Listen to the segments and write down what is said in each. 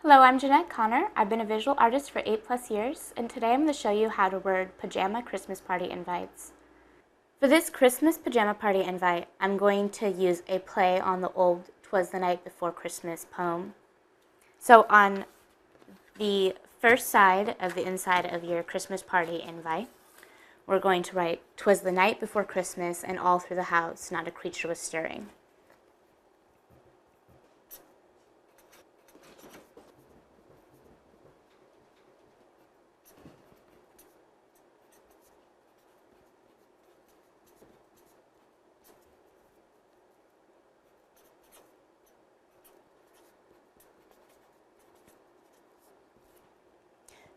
Hello, I'm Jeanette Connor. I've been a visual artist for 8+ years, and today I'm going to show you how to word pajama Christmas party invites. For this Christmas pajama party invite, I'm going to use a play on the old "'Twas the Night Before Christmas" poem. So on the first side of the inside of your Christmas party invite, we're going to write "'Twas the night before Christmas, and all through the house not a creature was stirring."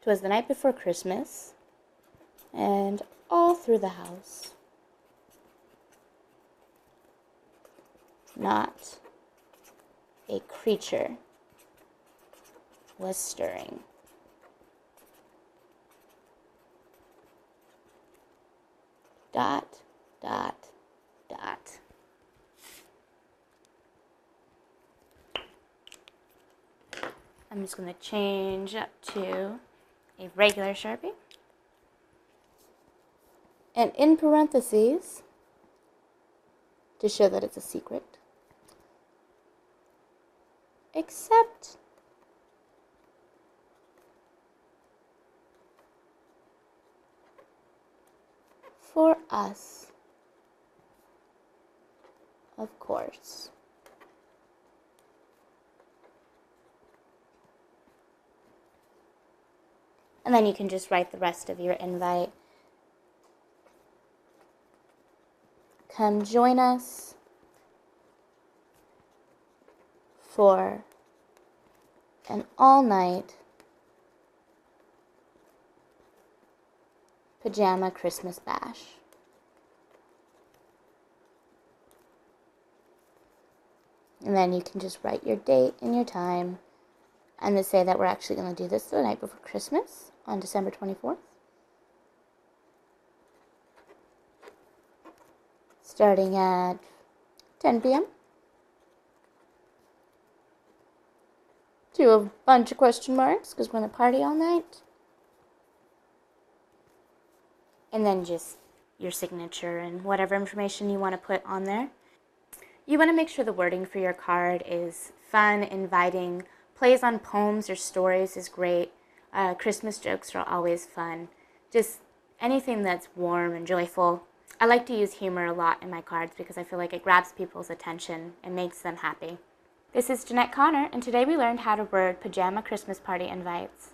"'Twas the night before Christmas, and all through the house not a creature was stirring." Dot, dot, dot. I'm just going to change up to a regular Sharpie. And in parentheses, to show that it's a secret, except for us, of course. And then you can just write the rest of your invite. Come join us for an all-night pajama Christmas bash. And then you can just write your date and your time, and to say that we're actually going to do this the night before Christmas on December 24th. Starting at 10 p.m. Do a bunch of question marks because we're going to party all night. And then just your signature and whatever information you want to put on there. You want to make sure the wording for your card is fun, inviting. Plays on poems or stories is great. Christmas jokes are always fun. Just anything that's warm and joyful. I like to use humor a lot in my cards because I feel like it grabs people's attention and makes them happy. This is Jeanette Connor, and today we learned how to word pajama Christmas party invites.